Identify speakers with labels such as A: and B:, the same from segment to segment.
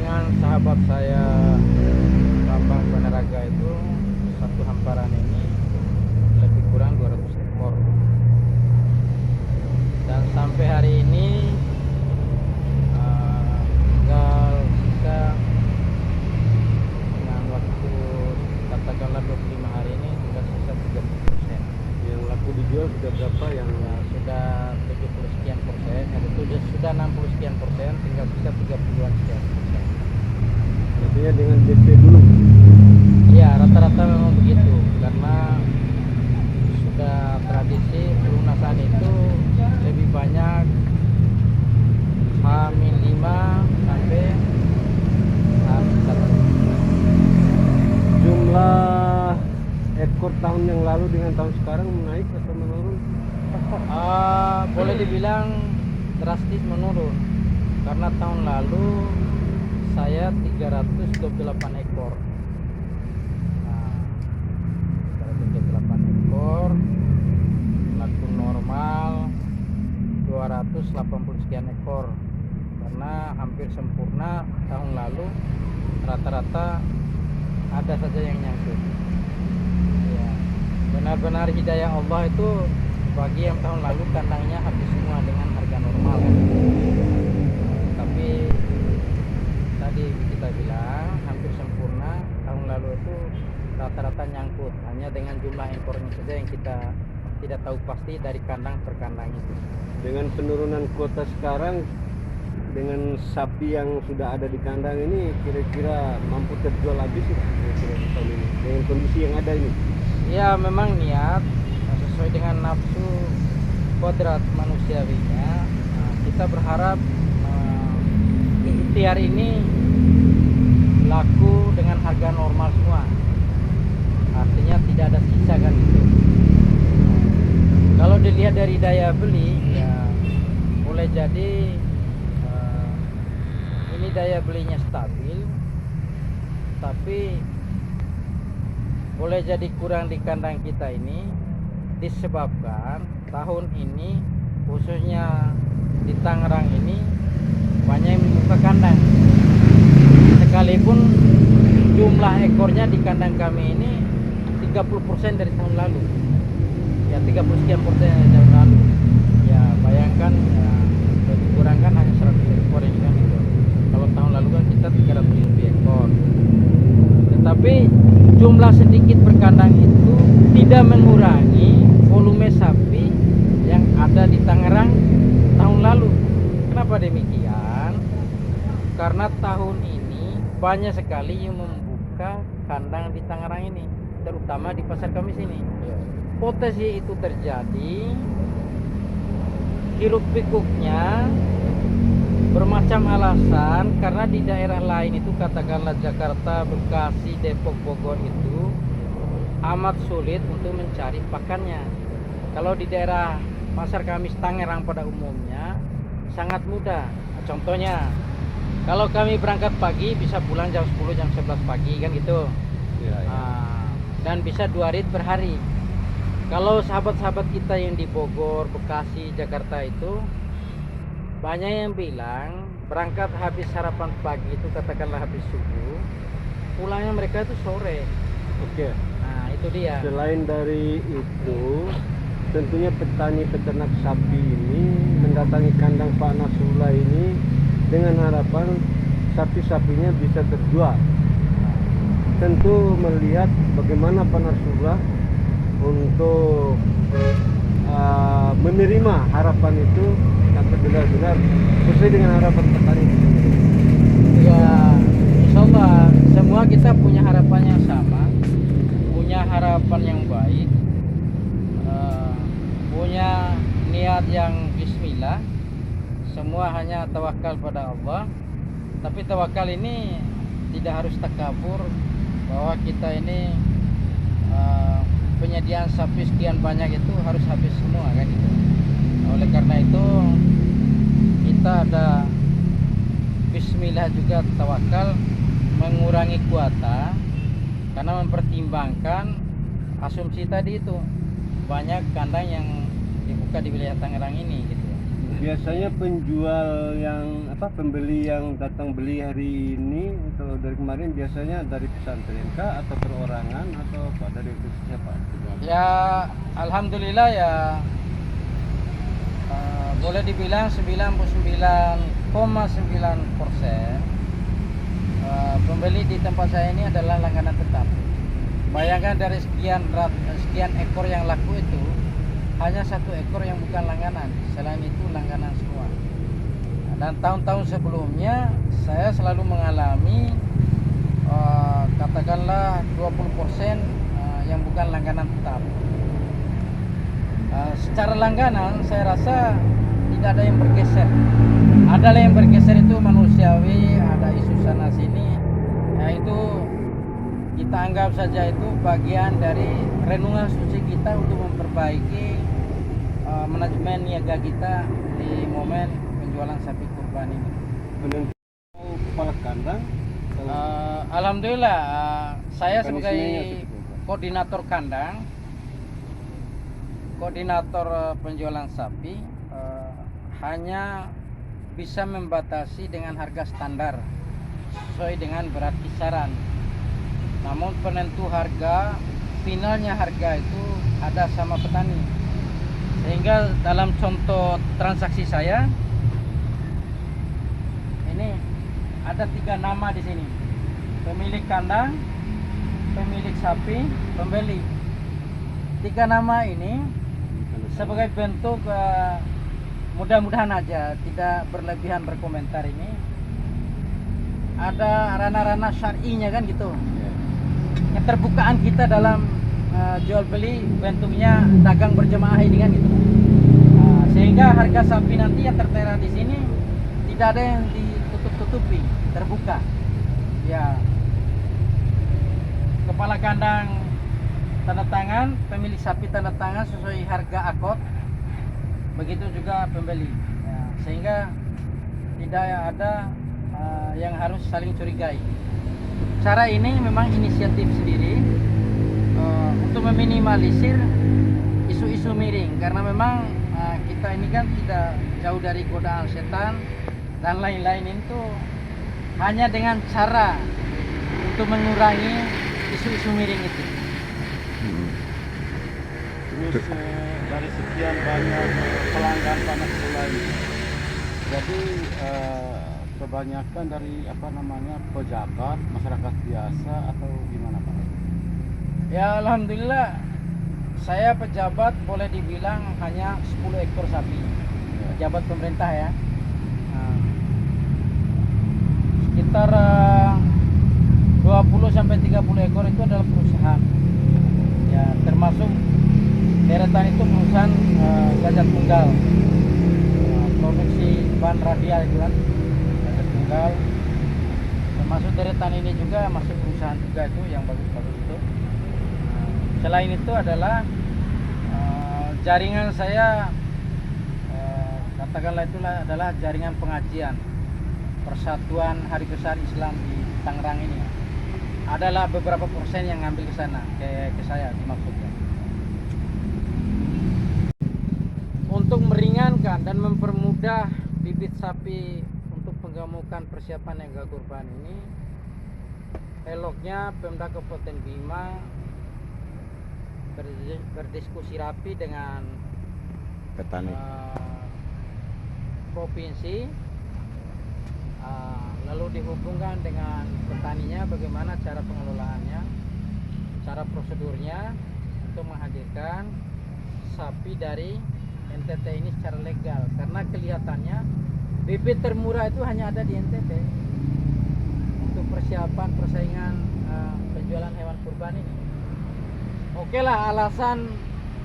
A: dengan sahabat saya Bambang Banaraga itu satu hamparan ini lebih kurang 200 ekor, dan sampai hari ini tinggal sisa dengan waktu katakanlah 25 hari ini tinggal sisa 30%.
B: Yang laku dijual sudah berapa? Yang
A: Ya, sudah 70 sekian persen, itu sudah 60 sekian persen, tinggal sisa 30-an sekian persen.
B: artinya dengan DP dulu.
A: Ya, rata-rata memang begitu, karena sudah tradisi pelunasan itu lebih banyak H-5 sampai H-1.
B: Jumlah ekor tahun yang lalu dengan tahun sekarang naik atau menurun?
A: Boleh dibilang drastis menurun, karena tahun lalu saya 328 ekor. Nah, 328 ekor, laku normal 280 sekian ekor, karena hampir sempurna tahun lalu rata-rata ada saja yang nyangkut. Ya, benar-benar hidayah Allah itu bagi yang tahun lalu kandangnya habis semua dengan harga normal kan. Tapi tadi kita bilang hampir sempurna tahun lalu itu rata-rata nyangkut, hanya dengan jumlah ekornya saja yang kita tidak tahu pasti dari kandang per kandang itu.
B: Dengan penurunan kuota sekarang, dengan sapi yang sudah ada di kandang ini, kira-kira mampu terjual habis kira-kira tahun ini dengan kondisi yang ada ini?
A: Ya, memang niat sesuai dengan nafsu kodrat manusiawinya. Nah, kita berharap ikhtiar ini laku dengan harga normal semua, artinya tidak ada sisa kan gitu. Kalau dilihat dari daya beli, ya boleh jadi ini daya belinya stabil, tapi boleh jadi kurang di kandang kita ini disebabkan tahun ini khususnya di Tangerang ini banyak yang membuka kandang, sekalipun jumlah ekornya di kandang kami ini 30% dari tahun lalu. Ya, 30 sekian persen dari tahun lalu. Ya, bayangkan ya, lebih kurang kan hanya 100 ekor ini kan itu. Kalau tahun lalu kan kita 300 lebih ekor. Tetapi jumlah sedikit per kandang itu tidak mengurangi volume sapi yang ada di Tangerang tahun lalu. Kenapa demikian? Karena tahun ini banyak sekali yang membuka kandang di Tangerang ini, terutama di pasar Kamis ini. Potensi itu terjadi, hiruk pikuknya bermacam alasan, karena di daerah lain itu katakanlah Jakarta, Bekasi, Depok, Bogor itu amat sulit untuk mencari pakannya. Kalau di daerah pasar Kamis Tangerang pada umumnya sangat mudah. Contohnya, kalau kami berangkat pagi bisa pulang jam 10, jam 11 pagi kan gitu.
B: Ya.
A: Dan bisa 2 rit per hari. Kalau sahabat-sahabat kita yang di Bogor, Bekasi, Jakarta itu banyak yang bilang berangkat habis sarapan pagi itu katakanlah habis subuh, pulangnya mereka itu sore.
B: Oke.
A: Nah, itu dia.
B: Selain dari itu, tentunya petani peternak sapi ini mendatangi kandang Pak Nasrullah ini dengan harapan sapi-sapinya bisa terjual. Tentu melihat bagaimana Pak Nasrullah untuk menerima harapan itu sampai benar-benar sesuai dengan harapan petani.
A: Ya, insya Allah semua kita punya harapan yang sama, punya harapan yang baik, punya niat yang bismillah. Semua hanya tawakal pada Allah. Tapi tawakal ini tidak harus takabur bahwa kita ini penyediaan sapi sekian banyak itu harus habis semua kan itu. Oleh karena itu kita ada bismillah juga tawakal, mengurangi kuota karena mempertimbangkan asumsi tadi itu banyak kandang yang dibuka di wilayah Tangerang ini gitu.
B: biasanya penjual yang pembeli yang datang beli hari ini atau dari kemarin biasanya dari pesantren kah atau perorangan atau apa, dari siapa?
A: Ya alhamdulillah ya, boleh dibilang 99,9% pembeli di tempat saya ini adalah langganan tetap. Bayangkan dari sekian ekor yang laku itu hanya 1 ekor yang bukan langganan, selain itu langganan semua. Dan tahun-tahun sebelumnya saya selalu mengalami katakanlah 20% yang bukan langganan tetap. Secara langganan saya rasa tidak ada yang bergeser. Ada yang bergeser itu manusiawi, ada isu sana sini. Ya itu kita anggap saja itu bagian dari renungan suci kita untuk memperbaiki manajemen niaga kita di momen penjualan sapi kurban ini.
B: Menentu kepala kandang
A: Alhamdulillah saya sebagai
B: mekanismenya seperti apa?
A: koordinator kandang, koordinator penjualan sapi hanya bisa membatasi dengan harga standar sesuai dengan berat kisaran. Namun penentu harga, finalnya harga itu ada sama petani. Sehingga dalam contoh transaksi saya ini ada 3 nama di sini: pemilik kandang, pemilik sapi, pembeli. 3 nama ini sebagai bentuk mudah-mudahan aja tidak berlebihan berkomentar ini, ada ranah-ranah syar'inya kan gitu. Keterbukaan kita dalam jual beli bentuknya dagang berjemaah ini kan gitu. Sehingga harga sapi nanti yang tertera di sini tidak ada yang ditutup-tutupi, terbuka. Ya, kepala kandang tanda tangan, pemilik sapi tanda tangan sesuai harga akad, begitu juga pembeli. Ya, sehingga tidak ada yang harus saling curigai. Cara ini memang inisiatif sendiri untuk meminimalisir isu-isu miring, karena memang kita ini kan tidak jauh dari godaan setan dan lain-lain itu, hanya dengan cara untuk mengurangi isu-isu miring itu.
C: Terus dari sekian banyak pelanggan panas gula ini, jadi kebanyakan dari pejabat, masyarakat biasa atau gimana Pak?
A: Ya alhamdulillah, saya pejabat boleh dibilang hanya 10 ekor sapi. Pejabat pemerintah ya. Sekitar 20 sampai 30 ekor itu adalah perusahaan. Ya, termasuk deretan itu perusahaan Gajah Tunggal. Produksi ban radial itu kan. Gajah Tunggal. Termasuk deretan ini juga masuk perusahaan juga itu yang bagus-bagus itu. Selain itu adalah jaringan saya, katakanlah itulah adalah jaringan pengajian Persatuan Hari Besar Islam di Tangerang ini. Adalah beberapa persen yang ngambil ke sana, ke saya maksudnya. Untuk meringankan dan mempermudah bibit sapi untuk penggemukan persiapan niaga kurban ini, eloknya Pemda Kabupaten Bima berdiskusi rapi dengan
C: Petani.
A: provinsi, lalu dihubungkan dengan petaninya bagaimana cara pengelolaannya, cara prosedurnya untuk menghadirkan sapi dari NTT ini secara legal, karena kelihatannya bibit termurah itu hanya ada di NTT untuk persiapan persaingan penjualan hewan kurban ini. Oke lah, alasan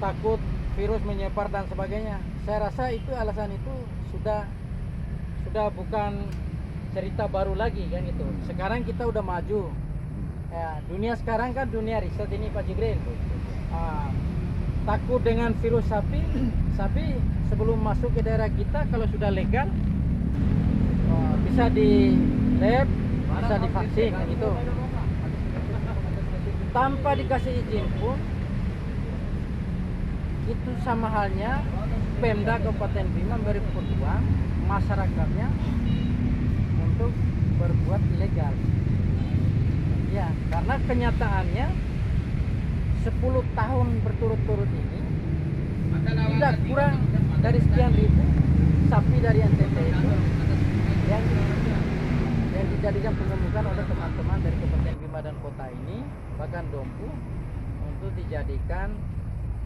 A: takut virus menyebar dan sebagainya, saya rasa itu alasan itu sudah bukan cerita baru lagi kan itu. Sekarang kita udah maju ya, dunia sekarang kan dunia riset ini Pak Jibril. Takut dengan virus sapi sebelum masuk ke daerah kita, kalau sudah legal bisa di lab, bisa divaksin kan gitu. Tanpa dikasih izin pun itu sama halnya Pemda Kabupaten Bima memberi peluang masyarakatnya untuk berbuat ilegal. Ya, karena kenyataannya 10 tahun berturut-turut ini tidak kurang dari sekian ribu sapi dari NTT itu yang dijadikan pengemukan oleh teman-teman dari Kabupaten Bima dan kota ini, bahkan Dompu, untuk dijadikan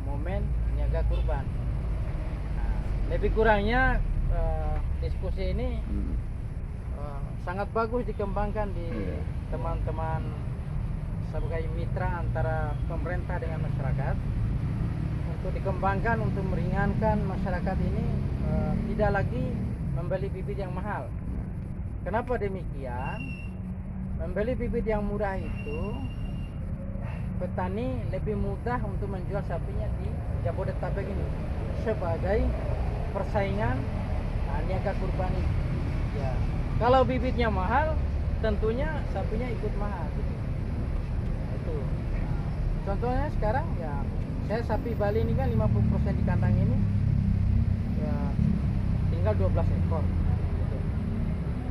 A: momen niaga kurban. Nah, lebih kurangnya diskusi ini sangat bagus dikembangkan di teman-teman sebagai mitra antara pemerintah dengan masyarakat untuk dikembangkan untuk meringankan masyarakat ini tidak lagi membeli bibit yang mahal. Kenapa demikian? Membeli bibit yang murah itu petani lebih mudah untuk menjual sapinya di Jabodetabek ini sebagai persaingan niaga kurban ini. Ya. Kalau bibitnya mahal, tentunya sapinya ikut mahal. Gitu. Nah, itu. Nah, contohnya sekarang ya, saya sapi Bali ini kan 50% di kandang ini, ya tinggal 12 ekor. Gitu.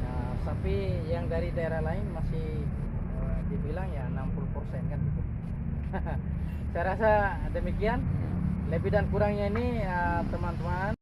A: Nah, sapi yang dari daerah lain masih dibilang ya 60% kan gitu. Saya rasa demikian. Lebih dan kurangnya ini teman-teman.